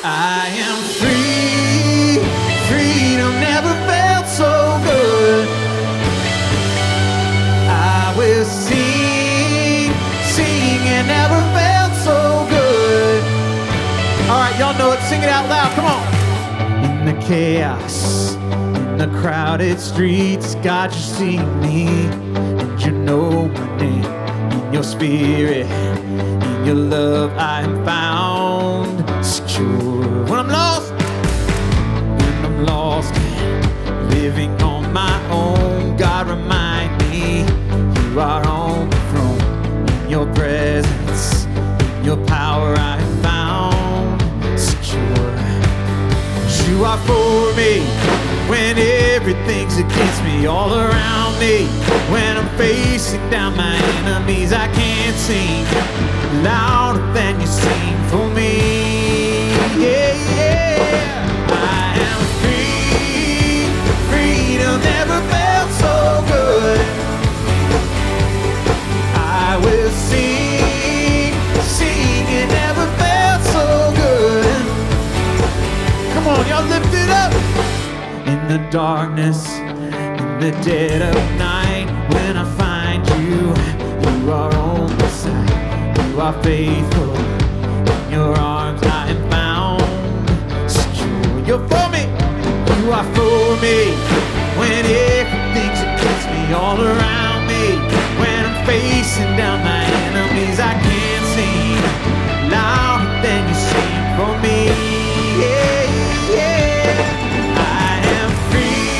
I am free. Freedom never felt so good. I will sing, sing, and never felt so good. All right, y'all know it. Sing it out loud. Come on. In the chaos, in the crowded streets, God, you see me, and you know my name. In your spirit, in your love, I am found secure. When I'm lost, living on my own, God, remind me you are on the throne. In your presence, in your power, I am found secure. You are for me when everything's against me, all around me. When I'm facing down my enemies, I can't sing louder than you sing for me. Yeah, yeah. I am free. Freedom never felt so good. I will sing, sing, it never felt so good. Come on, y'all lift it up. In the darkness, in the dead of night, when I find you, you are on my side. You are faithful. In your arms I am found secure. You're for me. You are for me. When everything's against me, all around me. When I'm facing down my enemies, I can't sing louder than you sing for me. Yeah, yeah. I am free.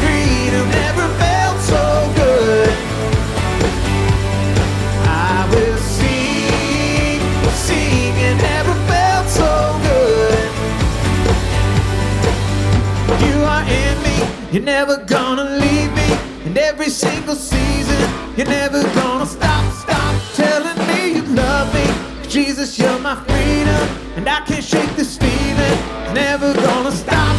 Freedom never felt so good. I will sing, sing, it never felt so good. You are in me, you're never gonna leave me. In every single season, you're never gonna stop telling me you love me. Jesus, you're my freedom, and I can't shake this feeling. It's never gonna stop.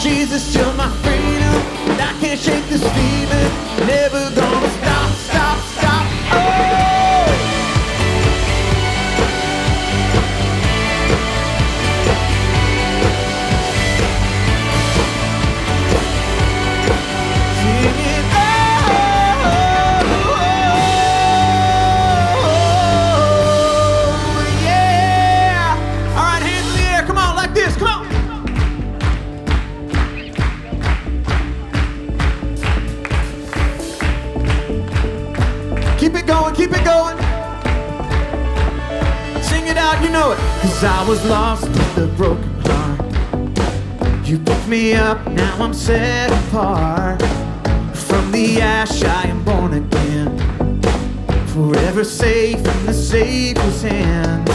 Jesus, you're my freedom, and I can't shake this feeling. Never gonna stop. Oh! Singing, oh, yeah! All right, hands in the air, come on, like this, come on! Keep it going. Sing it out, you know it. 'Cause I was lost with a broken heart. You picked me up, now I'm set apart. From the ash I am born again, forever safe in the Savior's hands.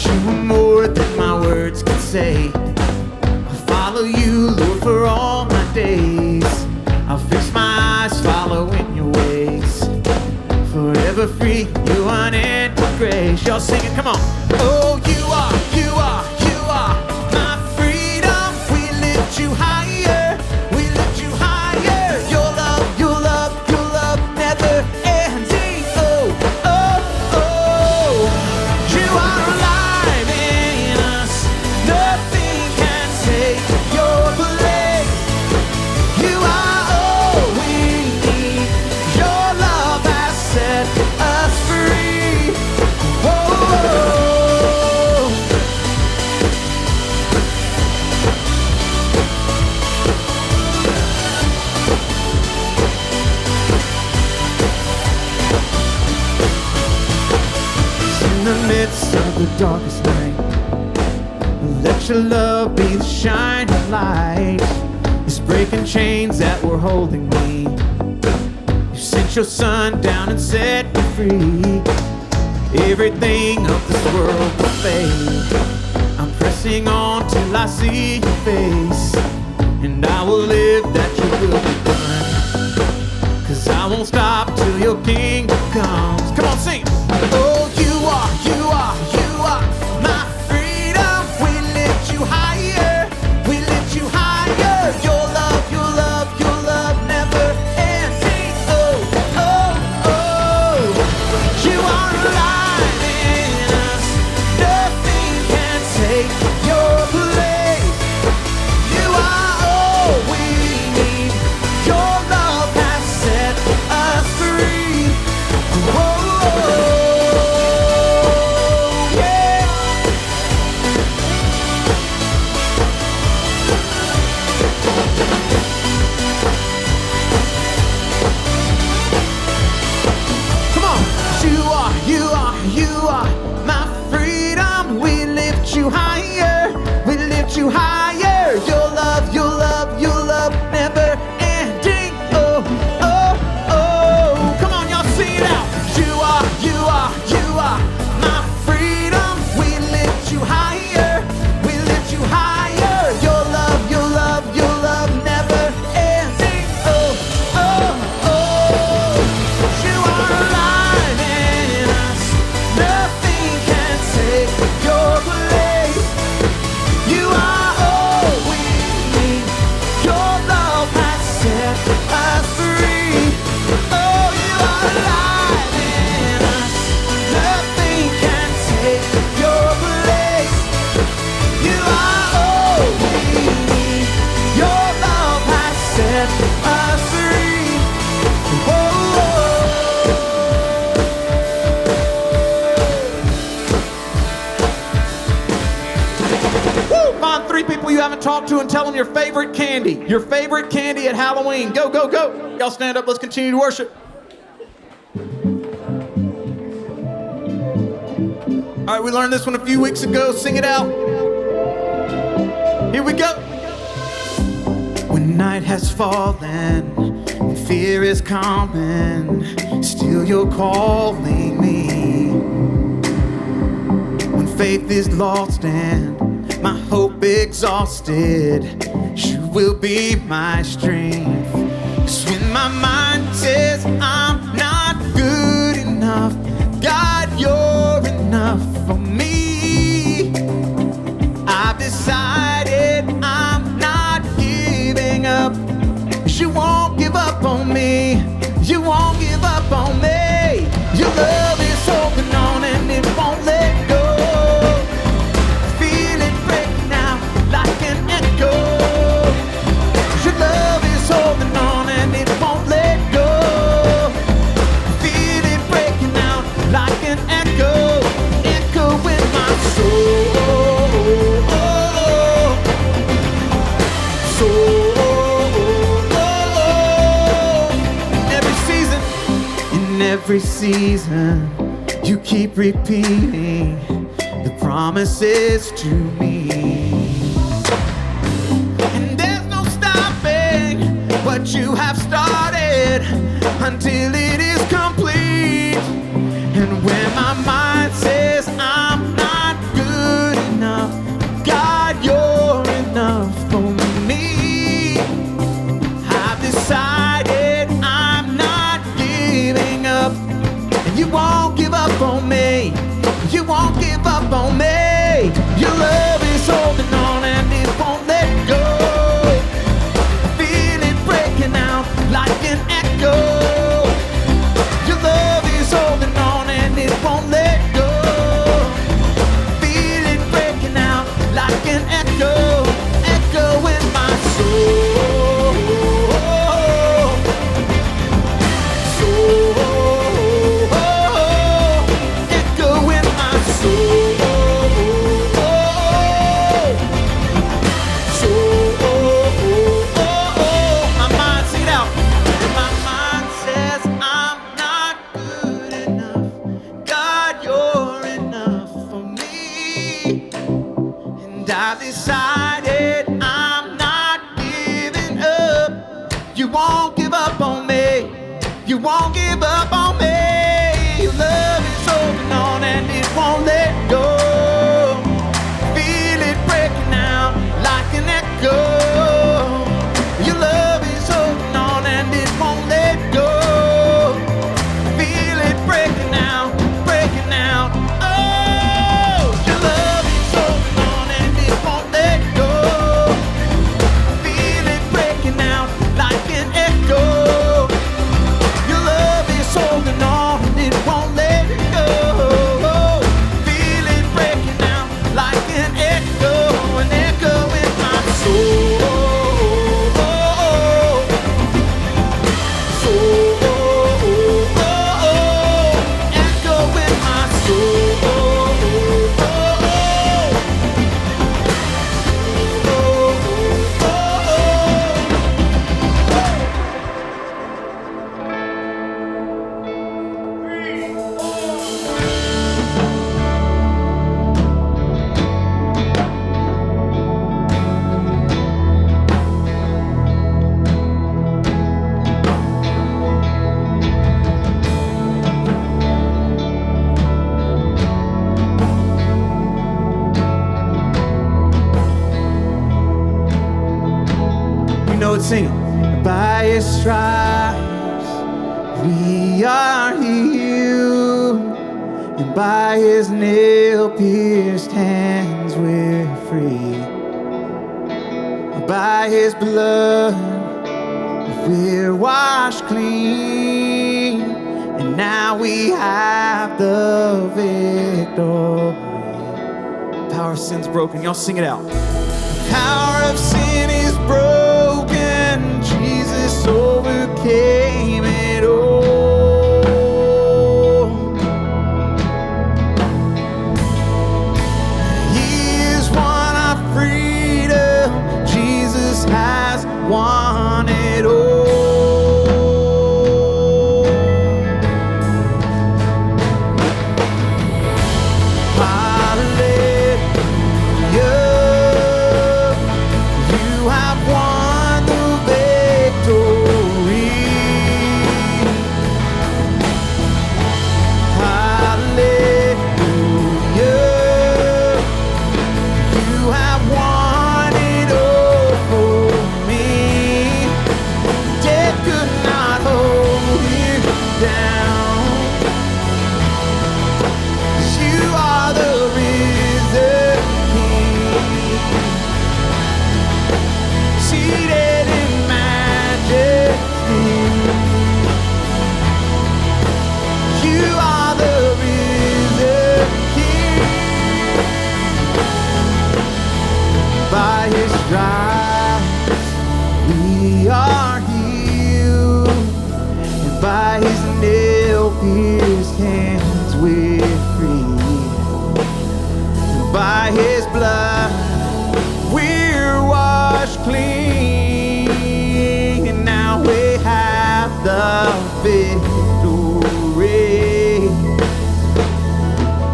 You were more than my words could say. I'll follow you, Lord, for all my days. I'll fix my eyes following your ways. Forever free, you unending grace. Y'all sing it, come on. Oh, you are my freedom. We lift you higher, Your love never ending. Oh, you are alive in us. Nothing can take your place. the darkest night. Let your love be the shining light. It's breaking chains that were holding me. You sent your son down and set me free. Everything of this world will fade. I'm pressing on till I see your face, and I will live that your will be done. 'Cause I won't stop till your kingdom comes. Come on, sing. Oh, you are my freedom. We lift you higher. We lift you higher. Your love, your love, your love never ending. Oh, oh, oh. You are alive in us. Nothing can take your place. You are all we need. Your love has set us free. Whoa, yeah. Come on. You are my freedom. We lift you higher. We lift you higher. Your love, your love, your love never ending. Oh, oh, oh. Come on, y'all, sing it out. You are my freedom. We lift you higher. We lift you higher. Your love, your love, your love never ending. Oh, oh, oh. You are alive in us. Nothing can take your place. You are all we need. Your love has set us free. Oh, you are alive in us. Nothing can take your place. You are all we need. Your love has set us free. Whoa. Woo! Find 3 people you haven't talked to and tell them your favorite candy. Your favorite candy at Halloween. Go, go, go. Y'all stand up. Let's continue to worship. All right, we learned this one a few weeks ago. Sing it out. Here we go. When night has fallen, when fear is coming, still you're calling me. When faith is lost and my hope exhausted, you will be my strength. 'Cause when my mind says I'm not good enough, God, you're enough for me. I've decided I'm not giving up. You won't give up on me. You won't give up on me. Your love is holding on and it won't let go. Feel it breaking out like an echo. Your love is holding on and it won't let go. Feel it breaking out like an echo. Echo in my soul. Every season, you keep repeating the promises to me. And there's no stopping what you have started until it is complete. And when my mind says I'm not good enough, God, you're enough for me. I've decided I'm not giving up. And you won't give up on me. You won't give up on me. Your love is holding on and it won't let go. Feel it breaking out like an echo. You won't give up on me. You won't give up on me. Your love is holding on and it won't let go. Feel it breaking out like an echo. Your love is holding on and it won't let go. Feel it breaking out, breaking out. Oh, your love is holding on and it won't let go. Feel it breaking out like an echo. Your love is holding on and it won't let go. Feel it breaking out like an echo in my soul. Sing it. By his stripes we are healed, and by his nail-pierced hands we're free. By his blood we're washed clean, and now we have the victory. Power of sin's broken. Y'all sing it out. Power of sin is broken. Jesus overcame it all. He is won our freedom. Jesus has won it all. By his blood we're washed clean, and now we have the victory.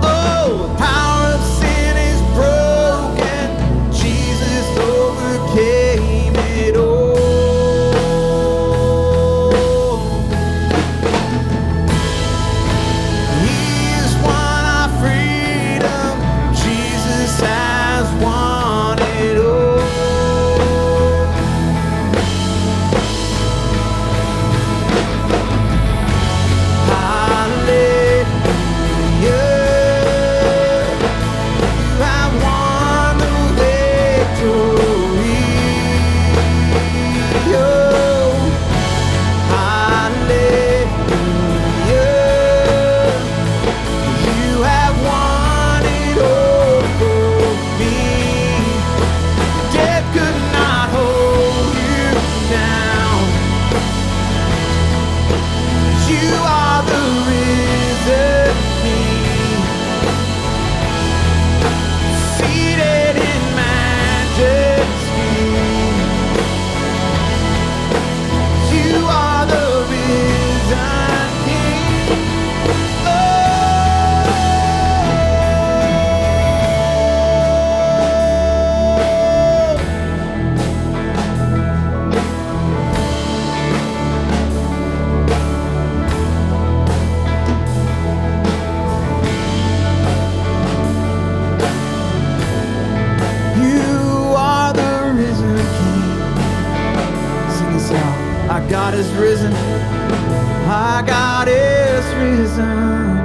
Oh, the power of sin is broken. Jesus overcame it all. He's won our freedom. Has won it all. is risen. Our God is risen.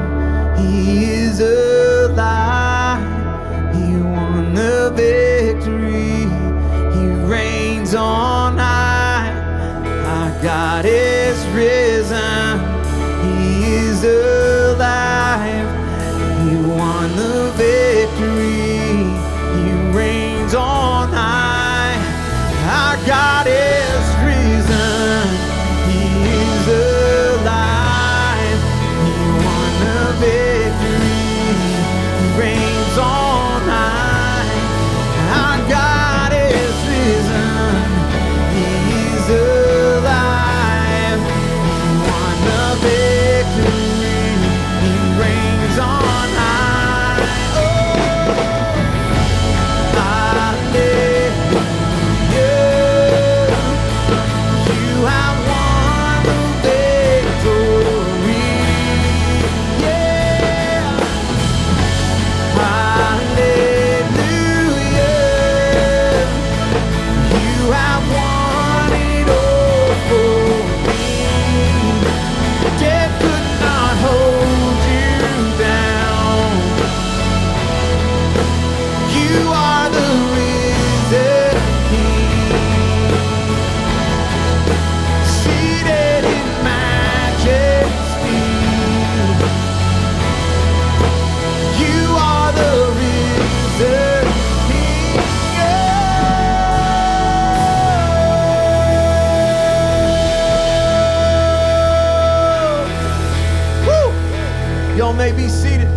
He is alive. He won the victory. He reigns on high. Our God is risen. He is alive. He won the victory. He reigns on high. Our God is risen. He is alive. He won the victory. He reigns on high. Our God is risen. He is alive. He won the victory. He reigns on high. Oh, hallelujah. You have won the victory. Yeah. Hallelujah. You have won it all for me. Death could not hold you down. You are the risen King, seated in majesty. You are the risen King. Woo! Y'all may be seated.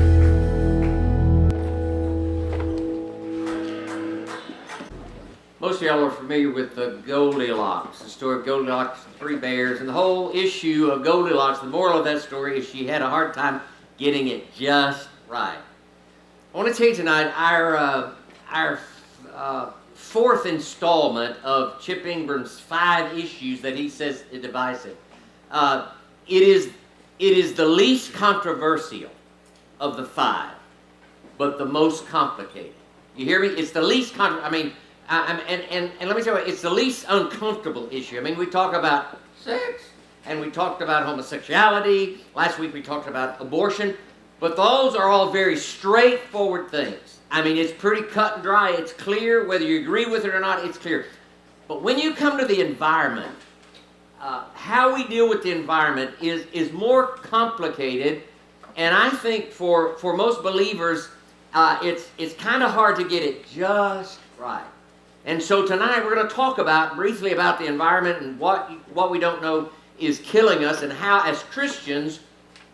Most of y'all are familiar with the Goldilocks, the story of Goldilocks and the three bears, and the whole issue of Goldilocks. The moral of that story is she had a hard time getting it just right. I want to tell you tonight our fourth installment of Chip Ingram's 5 issues that he says is divisive. It is the least controversial of the 5, but the most complicated. You hear me? It's the least and let me tell you, it's the least uncomfortable issue. I mean, we talk about sex, and we talked about homosexuality. Last week we talked about abortion. But those are all very straightforward things. I mean, it's pretty cut and dry. It's clear. Whether you agree with it or not, it's clear. But when you come to the environment, how we deal with the environment is more complicated. And I think for most believers, it's kind of hard to get it just right. And so tonight we're going to talk briefly about the environment and what we don't know is killing us, and how as Christians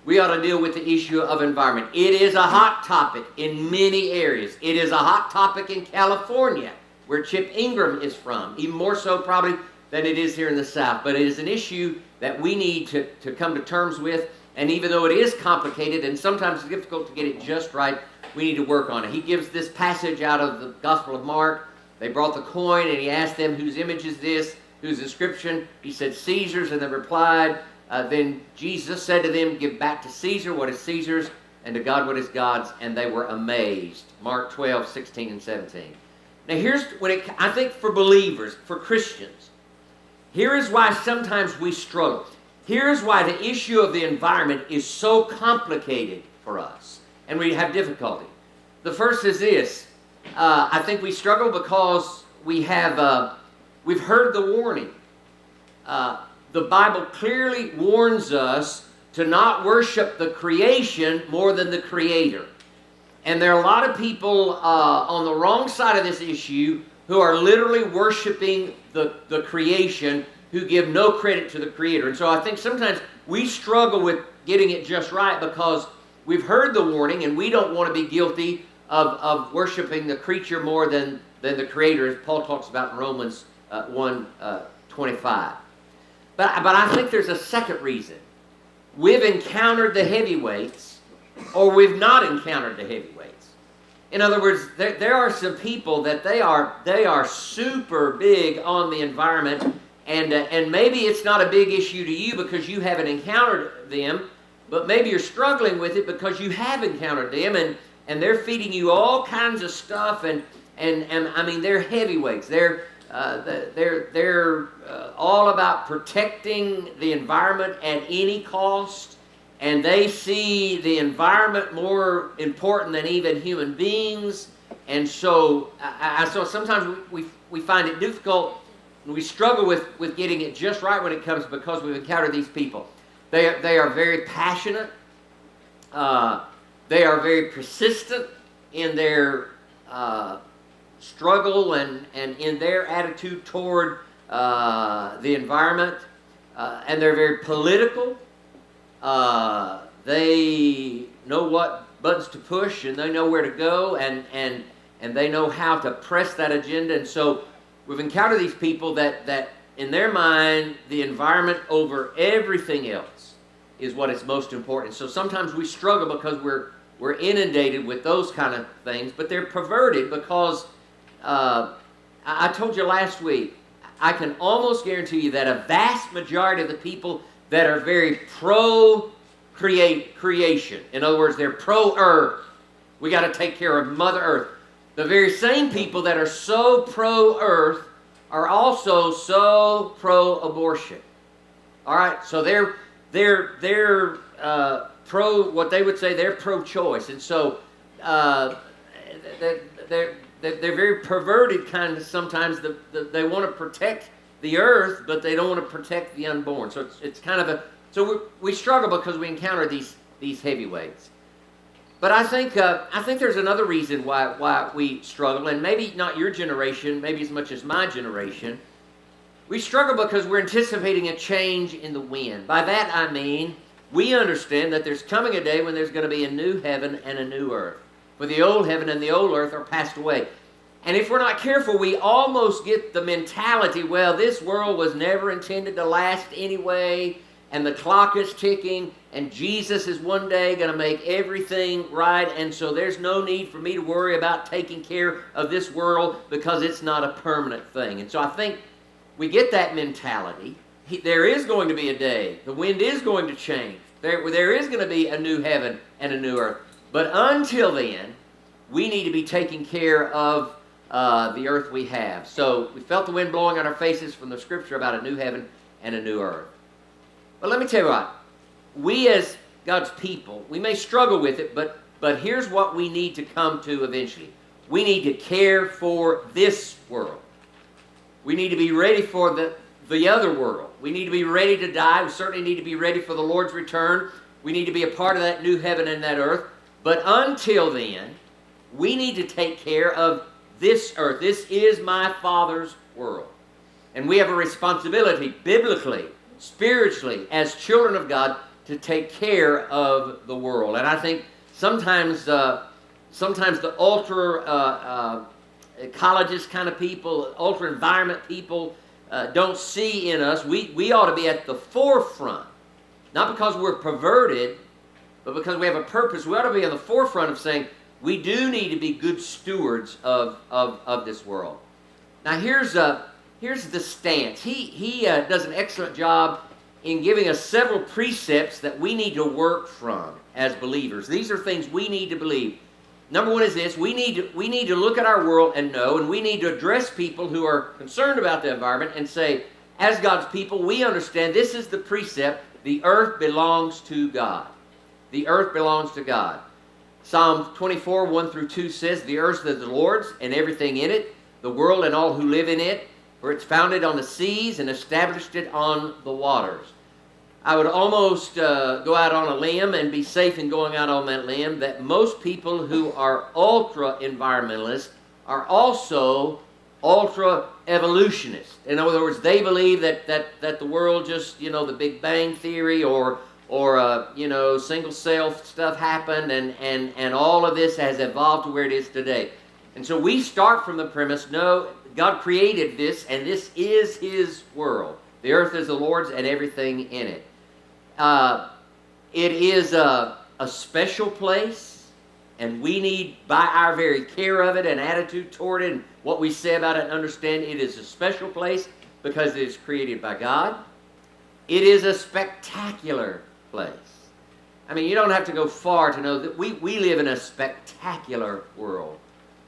we ought to deal with the issue of environment. It is a hot topic in many areas. It is a hot topic in California, where Chip Ingram is from, even more so probably than it is here in the South. But it is an issue that we need to come to terms with, and even though it is complicated and sometimes it's difficult to get it just right, we need to work on it. He gives this passage out of the Gospel of Mark. They brought the coin, and he asked them, whose image is this? Whose inscription? He said, Caesar's, and they replied. Then Jesus said to them, give back to Caesar what is Caesar's, and to God what is God's, and they were amazed. Mark 12, 16, and 17. Now here's I think for believers, for Christians, here is why sometimes we struggle. Here's why the issue of the environment is so complicated for us, and we have difficulty. The first is this. I think we struggle because we've heard the warning. The Bible clearly warns us to not worship the creation more than the Creator. And there are a lot of people on the wrong side of this issue who are literally worshiping the creation, who give no credit to the Creator. And so I think sometimes we struggle with getting it just right because we've heard the warning, and we don't want to be guilty of worshiping the creature more than the Creator, as Paul talks about in Romans 1:25. But I think there's a second reason. We've encountered the heavyweights, or we've not encountered the heavyweights. In other words, there are some people that they are super big on the environment, and maybe it's not a big issue to you because you haven't encountered them, but maybe you're struggling with it because you have encountered them, and they're feeding you all kinds of stuff, and I mean, they're heavyweights. They're They're all about protecting the environment at any cost, and they see the environment more important than even human beings. And so, so sometimes we find it difficult, and we struggle with getting it just right when it comes, because we've encountered these people. They are very passionate. They are very persistent in their struggle and in their attitude toward the environment, and they're very political. They know what buttons to push, and they know where to go, and they know how to press that agenda. And so we've encountered these people that in their mind, the environment over everything else is what is most important. So sometimes we struggle because we're inundated with those kind of things, but they're perverted because I told you last week, I can almost guarantee you that a vast majority of the people that are very pro-creation, in other words, they're pro-earth, we got to take care of Mother Earth. The very same people that are so pro-earth are also so pro-abortion. All right, so they're pro, what they would say, they're pro-choice, and so they're very perverted kind of sometimes. They want to protect the earth, but they don't want to protect the unborn. So it's kind of so we struggle because we encounter these heavyweights. But I think there's another reason why we struggle, and maybe not your generation, maybe as much as my generation. We struggle because we're anticipating a change in the wind. By that I mean, we understand that there's coming a day when there's going to be a new heaven and a new earth. For the old heaven and the old earth are passed away. And if we're not careful, we almost get the mentality, well, this world was never intended to last anyway, and the clock is ticking, and Jesus is one day going to make everything right, and so there's no need for me to worry about taking care of this world because it's not a permanent thing. And so I think we get that mentality. There is going to be a day. The wind is going to change. There is going to be a new heaven and a new earth. But until then, we need to be taking care of the earth we have. So we felt the wind blowing on our faces from the scripture about a new heaven and a new earth. But let me tell you what. We as God's people, we may struggle with it, but here's what we need to come to eventually. We need to care for this world. We need to be ready for the other world. We need to be ready to die. We certainly need to be ready for the Lord's return. We need to be a part of that new heaven and that earth. But until then, we need to take care of this earth. This is my Father's world. And we have a responsibility, biblically, spiritually, as children of God, to take care of the world. And I think sometimes the ultra ecologist kind of people, ultra environment people, don't see in us. We ought to be at the forefront, not because we're perverted, but because we have a purpose. We ought to be on the forefront of saying we do need to be good stewards of this world. Now here's the stance. He does an excellent job in giving us several precepts that we need to work from as believers. These are things we need to believe. Number one is this: we need to look at our world and know, and we need to address people who are concerned about the environment and say, as God's people, we understand this is the precept: the earth belongs to God. The earth belongs to God. Psalm 24, 1 through 2 says, the earth is the Lord's and everything in it, the world and all who live in it, for it's founded on the seas and established it on the waters. I would almost go out on a limb and be safe in going out on that limb that most people who are ultra-environmentalists are also ultra-evolutionists. In other words, they believe that the world just, the Big Bang Theory or single cell stuff happened and all of this has evolved to where it is today. And so we start from the premise, no, God created this and this is His world. The earth is the Lord's and everything in it. It is a special place, and we need, by our very care of it and attitude toward it and what we say about it, and understand it is a special place because it is created by God. It is a spectacular place. I mean, you don't have to go far to know that we live in a spectacular world.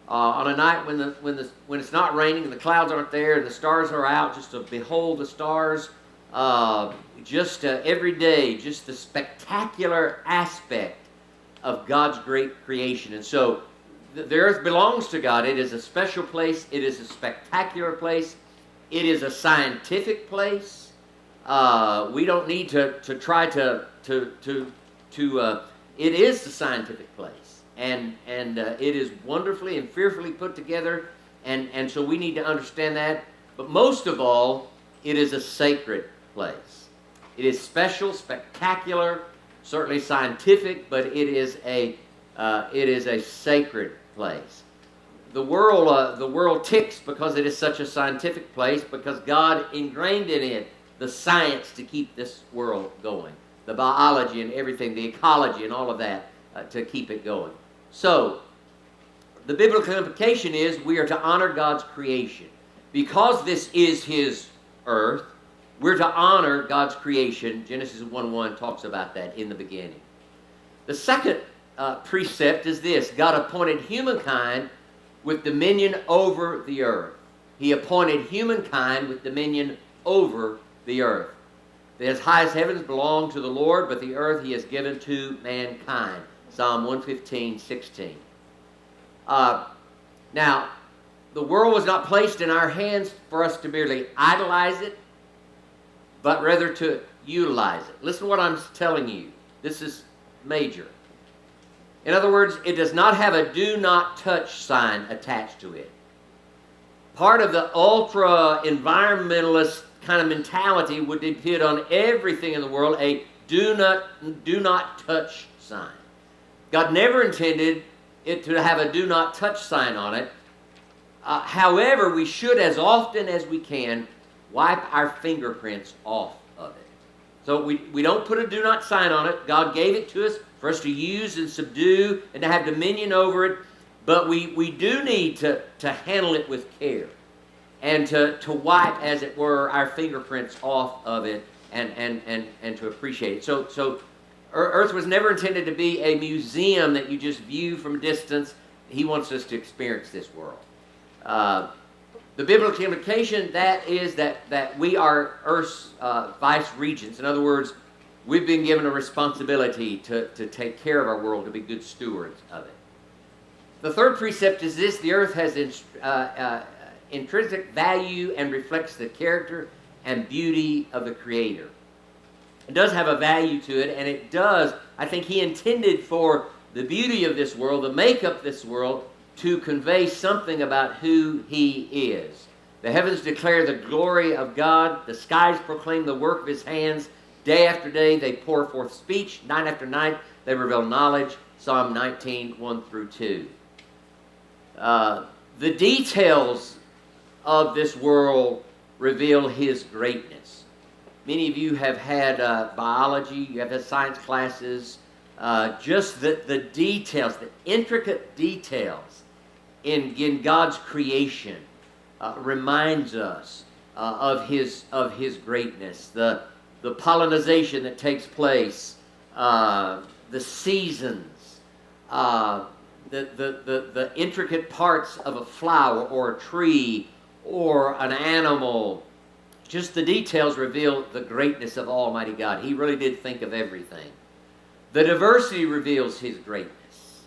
on a night when it's not raining and the clouds aren't there and the stars are out, just to behold the stars, every day, just the spectacular aspect of God's great creation. And so the earth belongs to God. It is a special place. It is a spectacular place. It is a scientific place. We don't need to try to it is the scientific place, and it is wonderfully and fearfully put together, and so we need to understand that. But most of all, it is a sacred place. It is special, spectacular, certainly scientific, but it is a sacred place. The world ticks because it is such a scientific place, because God ingrained in it the science to keep this world going, the biology and everything, the ecology and all of that to keep it going. So, the biblical implication is we are to honor God's creation. Because this is His earth, we're to honor God's creation. Genesis 1:1 talks about that in the beginning. The second precept is this: God appointed humankind with dominion over the earth. He appointed humankind with dominion over the earth. The as highest heavens belong to the Lord, but the earth He has given to mankind. Psalm 115:16. Now, the world was not placed in our hands for us to merely idolize it, but rather to utilize it. Listen to what I'm telling you. This is major. In other words, it does not have a do not touch sign attached to it. Part of the ultra-environmentalist kind of mentality would depend on everything in the world a do not touch sign. God never intended it to have a do not touch sign on it. However, we should, as often as we can, wipe our fingerprints off of it. So we don't put a do not sign on it. God gave it to us for us to use and subdue and to have dominion over it. But we do need to handle it with care and to wipe, as it were, our fingerprints off of it and to appreciate it. So Earth was never intended to be a museum that you just view from a distance. He wants us to experience this world. The biblical implication that is that we are Earth's vice regents. In other words, we've been given a responsibility to take care of our world, to be good stewards of it. The third precept is this: the earth has intrinsic value and reflects the character and beauty of the Creator. It does have a value to it, and it does, I think He intended for the beauty of this world, the makeup of this world, to convey something about who He is. The heavens declare the glory of God. The skies proclaim the work of His hands. Day after day they pour forth speech. Night after night they reveal knowledge. Psalm 19, 1 through 2. The details of this world reveal His greatness. Many of you have had biology, you have had science classes. Just the details, the intricate details in God's creation reminds us of His greatness. The pollination that takes place, the seasons, the intricate parts of a flower or a tree or an animal. Just the details reveal the greatness of Almighty God. He really did think of everything. The diversity reveals His greatness.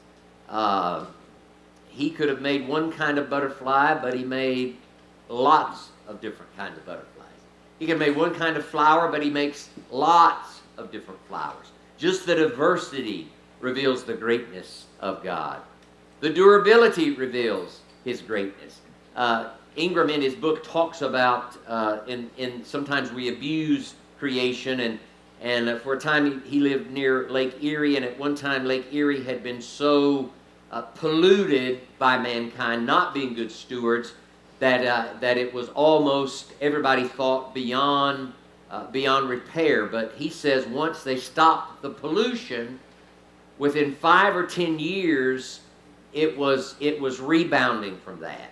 He could have made one kind of butterfly, but He made lots of different kinds of butterflies. He could have made one kind of flower, but He makes lots of different flowers. Just the diversity reveals the greatness of God. The durability reveals His greatness. Ingram in his book talks about, sometimes we abuse creation, and for a time he lived near Lake Erie, and at one time Lake Erie had been so polluted by mankind, not being good stewards, that it was almost, everybody thought, beyond repair. But he says once they stopped the pollution, within 5 or 10 years, it was rebounding from that.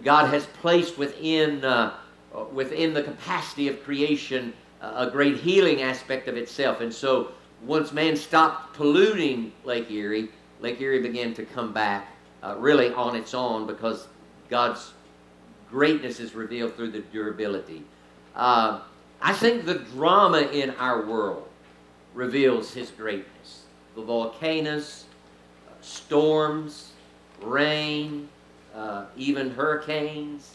God has placed within the capacity of creation a great healing aspect of itself. And so once man stopped polluting Lake Erie began to come back really on its own, because God's greatness is revealed through the durability. I think the drama in our world reveals His greatness. The volcanoes, storms, rain, even hurricanes,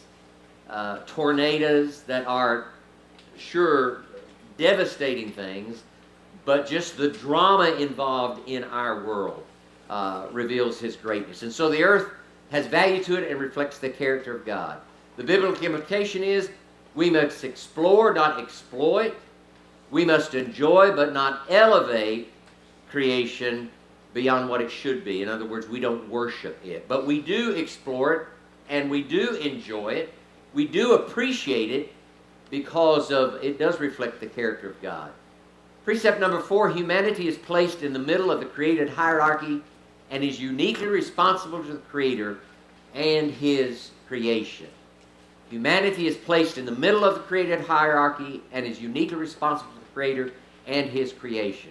tornadoes that are sure devastating things, but just the drama involved in our world reveals His greatness. And so the earth has value to it and reflects the character of God. The biblical implication is we must explore, not exploit. We must enjoy, but not elevate creation beyond what it should be. In other words, we don't worship it. But we do explore it, and we do enjoy it. We do appreciate it because it does reflect the character of God. Precept number 4, humanity is placed in the middle of the created hierarchy and is uniquely responsible to the Creator and His creation. Humanity is placed in the middle of the created hierarchy and is uniquely responsible to the Creator and His creation.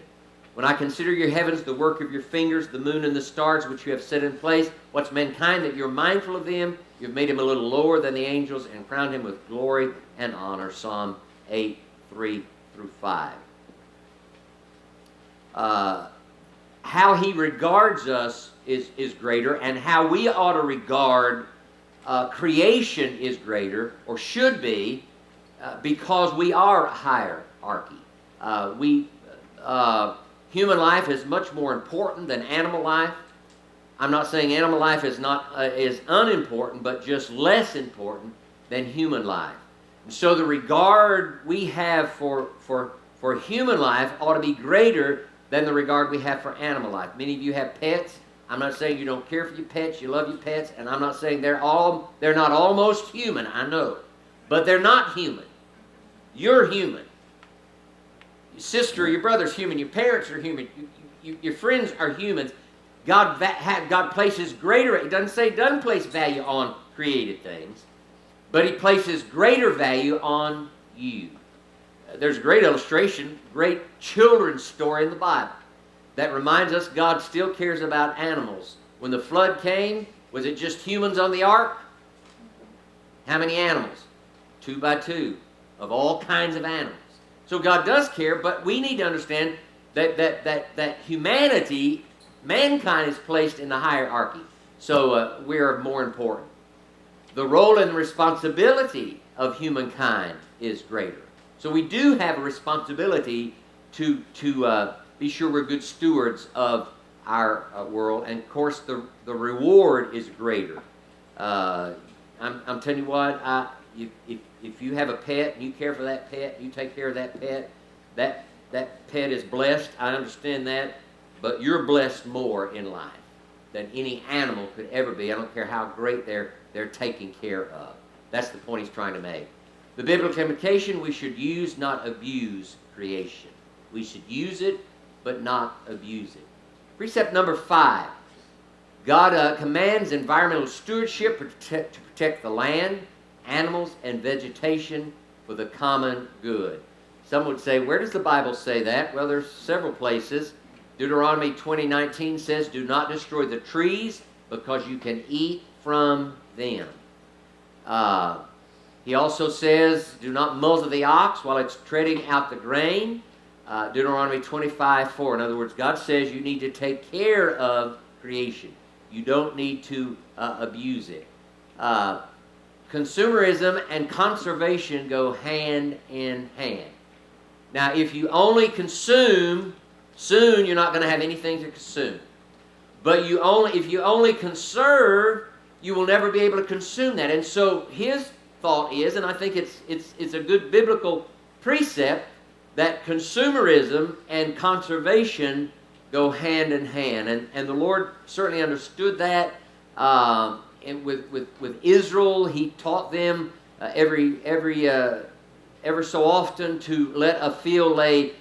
When I consider your heavens, the work of your fingers, the moon and the stars which you have set in place, what's mankind that you're mindful of them? You've made him a little lower than the angels and crowned him with glory and honor. Psalm 8, 3 through 5. How He regards us is greater, and how we ought to regard creation is greater, or should be, because we are a hierarchy. Human life is much more important than animal life. I'm not saying animal life is unimportant, but just less important than human life. And so the regard we have for human life ought to be greater than the regard we have for animal life. Many of you have pets. I'm not saying you don't care for your pets, you love your pets, and I'm not saying they're not almost human, I know. But they're not human. You're human. Your sister or your brother's human, your parents are human, your friends are humans. God places greater, it doesn't place value on created things, but He places greater value on you. There's a great illustration, great children's story in the Bible that reminds us God still cares about animals. When the flood came, was it just humans on the ark? How many animals? 2 by 2 of all kinds of animals. So God does care, but we need to understand that humanity, mankind, is placed in the hierarchy. So we're more important. The role and responsibility of humankind is greater. So we do have a responsibility to be sure we're good stewards of our world, and of course the reward is greater. I'm telling you what, if you have a pet and you care for that pet, you take care of that pet, that pet is blessed. I understand that, but you're blessed more in life than any animal could ever be. I don't care how great they're taken care of. That's the point he's trying to make. The biblical implication: we should use, not abuse creation. We should use it, but not abuse it. Precept number 5. God commands environmental stewardship to protect the land, animals, and vegetation for the common good. Some would say, where does the Bible say that? Well, there's several places. Deuteronomy 20:19 says, do not destroy the trees because you can eat from them. He also says, do not muzzle the ox while it's treading out the grain. Deuteronomy 25:4. In other words, God says you need to take care of creation. You don't need to abuse it. Consumerism and conservation go hand in hand. Now, if you only consume, soon you're not going to have anything to consume. But if you only conserve, you will never be able to consume that. And so his thought is, and I think it's a good biblical precept, that consumerism and conservation go hand in hand. And the Lord certainly understood that. And with Israel, He taught them ever so often to let a field lay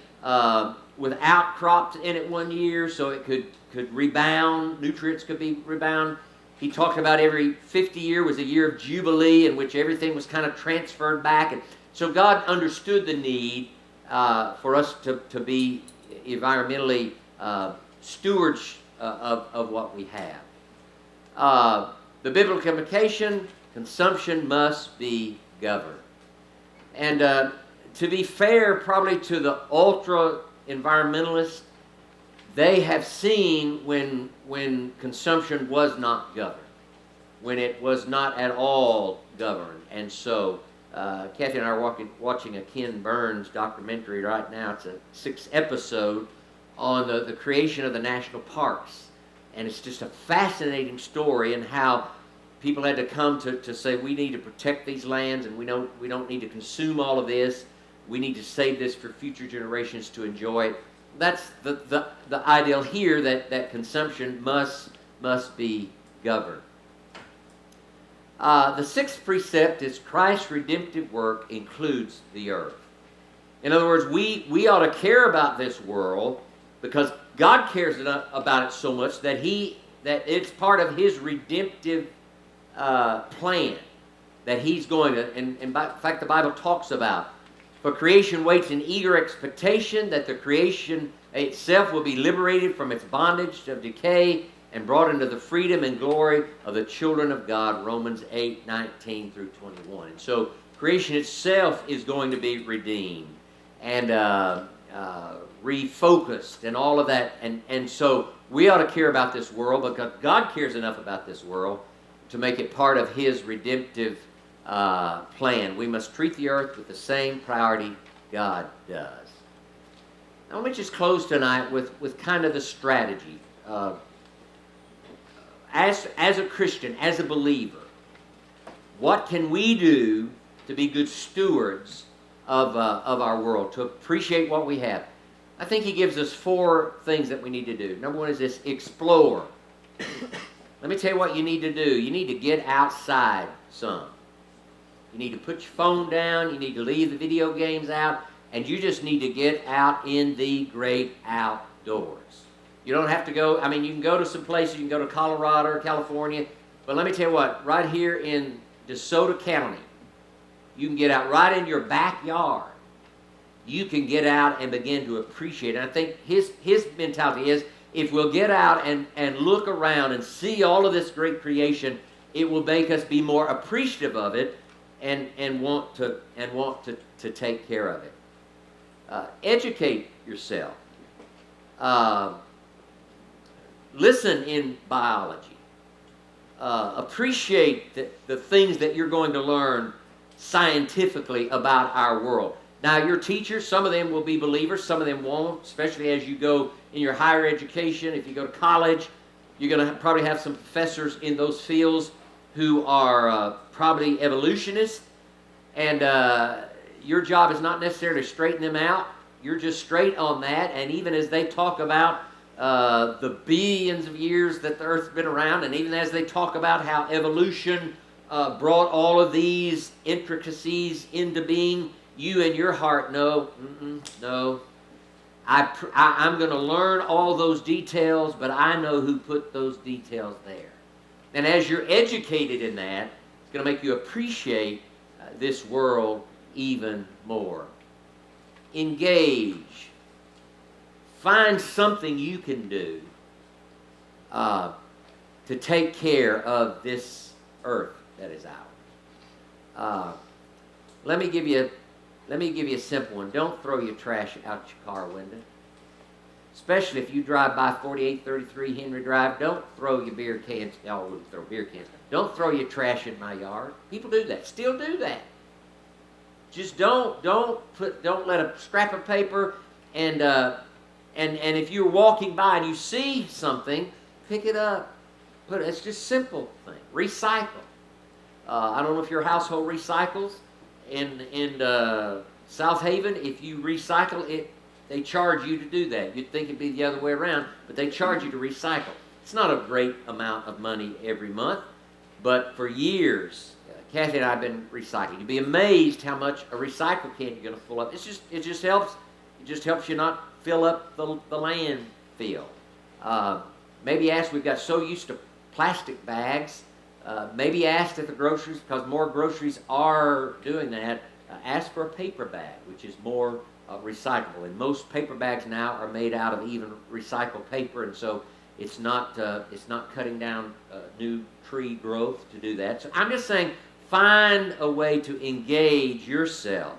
without crops in it one year so it could rebound, nutrients could be rebound. He talked about every 50 year was a year of Jubilee in which everything was kind of transferred back. And so God understood the need for us to be environmentally stewards of what we have. The biblical implication, consumption must be governed. And to be fair, probably to the ultra-environmentalists, they have seen when consumption was not governed, when it was not at all governed. And so Kathy and I are watching a Ken Burns documentary right now. It's a 6th episode on the creation of the national parks. And it's just a fascinating story, and how people had to come to say, we need to protect these lands, and we don't need to consume all of this. We need to save this for future generations to enjoy it. That's the ideal here, that consumption must be governed. The 6th precept is Christ's redemptive work includes the earth. In other words, we ought to care about this world because God cares about it so much that it's part of His redemptive plan that He's going to, and in fact the Bible talks about, for creation waits in eager expectation that the creation itself will be liberated from its bondage of decay and brought into the freedom and glory of the children of God, Romans 8:19 through 21. And so creation itself is going to be redeemed and refocused and all of that. And so we ought to care about this world because God cares enough about this world to make it part of His redemptive plan. We must treat the earth with the same priority God does. Now let me just close tonight with kind of the strategy. As a Christian, as a believer, what can we do to be good stewards of our world, to appreciate what we have? I think he gives us 4 things that we need to do. Number 1 is this: explore. Let me tell you what you need to do. You need to get outside some. You need to put your phone down. You need to leave the video games out. And you just need to get out in the great outdoors. You don't have to go, you can go to some places. You can go to Colorado or California. But let me tell you what, right here in DeSoto County, you can get out right in your backyard. You can get out and begin to appreciate it. And I think his mentality is, if we'll get out and look around and see all of this great creation, it will make us be more appreciative of it and want to take care of it. Educate yourself. Listen in biology. Appreciate the things that you're going to learn scientifically about our world. Now, your teachers, some of them will be believers, some of them won't, especially as you go in your higher education. If you go to college, you're going to probably have some professors in those fields who are probably evolutionists, and your job is not necessarily to straighten them out. You're just straight on that, and even as they talk about the billions of years that the Earth's been around, and even as they talk about how evolution brought all of these intricacies into being, you in your heart know, no. I'm going to learn all those details, but I know who put those details there. And as you're educated in that, it's going to make you appreciate this world even more. Engage. Find something you can do to take care of this earth that is ours. Let me give you a simple one. Don't throw your trash out your car window. Especially if you drive by 4833 Henry Drive, don't throw your beer cans. Y'all wouldn't throw beer cans. Don't throw your trash in my yard. People do that. Still do that. Just don't let a scrap of paper and if you're walking by and you see something, pick it up. It's just simple thing. Recycle. I don't know if your household recycles. In South Haven, if you recycle it, they charge you to do that. You'd think it'd be the other way around, but they charge you to recycle. It's not a great amount of money every month, but for years, Kathy and I have been recycling. You'd be amazed how much a recycle can you're going to fill up. It just helps you not fill up the landfill. Maybe we've got so used to plastic bags. Maybe ask at the groceries, because more groceries are doing that. Ask for a paper bag, which is more recyclable. And most paper bags now are made out of even recycled paper. And so It's not cutting down new tree growth to do that. So I'm just saying, find a way to engage yourself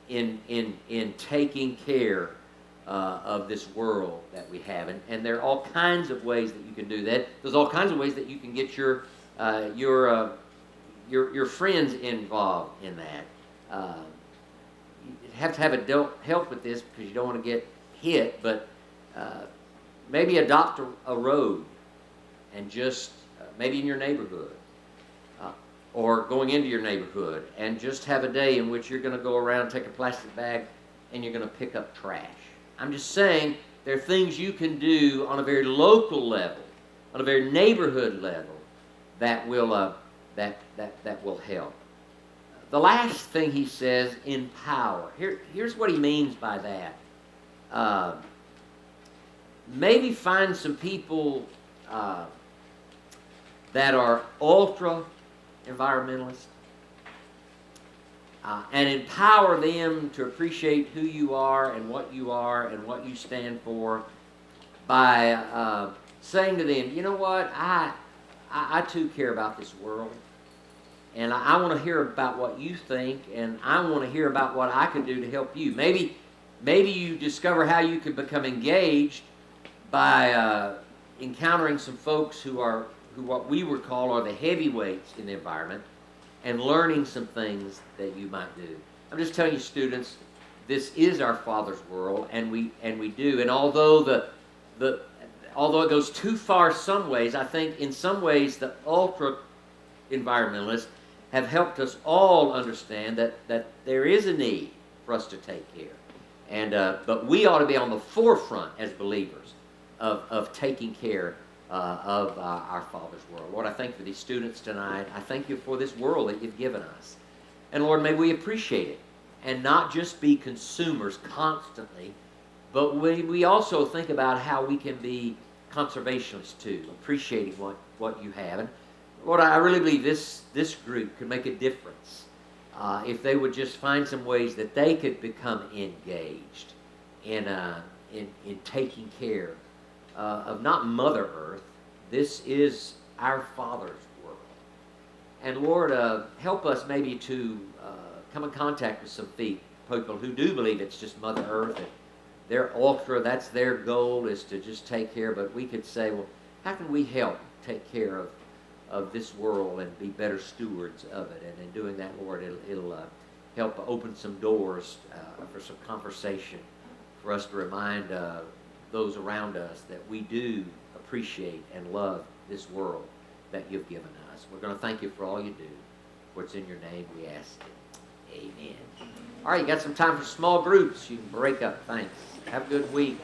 in taking care of this world that we have, and there are all kinds of ways that you can do that. There's all kinds of ways that you can get your friends involved in that. You have to have adult help with this because you don't want to get hit, but maybe adopt a road, and just maybe in your neighborhood, or going into your neighborhood, and just have a day in which you're going to go around, take a plastic bag, and you're going to pick up trash. I'm just saying there are things you can do on a very local level, on a very neighborhood level, that will that will help. The last thing he says, empower. Here's what he means by that. Maybe find some people that are ultra environmentalists, and empower them to appreciate who you are and what you stand for by saying to them, you know what, I too care about this world, and I want to hear about what you think, and I want to hear about what I can do to help you. Maybe you discover how you can become engaged by encountering some folks who what we would call are the heavyweights in the environment, and learning some things that you might do. I'm just telling you, students, this is our Father's world, and we do. And although although it goes too far some ways, I think in some ways the ultra environmentalists have helped us all understand that there is a need for us to take care. And but we ought to be on the forefront as believers of taking care of our Father's world. Lord, I thank you for these students tonight. I thank you for this world that you've given us. And Lord, may we appreciate it and not just be consumers constantly, but we also think about how we can be conservationists too, appreciating what you have. And Lord, I really believe this group could make a difference if they would just find some ways that they could become engaged in taking care of not Mother Earth. This is our Father's world. And Lord, help us maybe to come in contact with some people who do believe it's just Mother Earth, and their ultra, that's their goal, is to just take care. But we could say, well, how can we help take care of this world and be better stewards of it? And in doing that, Lord, it'll help open some doors for some conversation, for us to remind those around us that we do appreciate and love this world that you've given us. We're going to thank you for all you do. For it's in your name we ask it. Amen. All right, you got some time for small groups. You can break up. Thanks. Have a good week.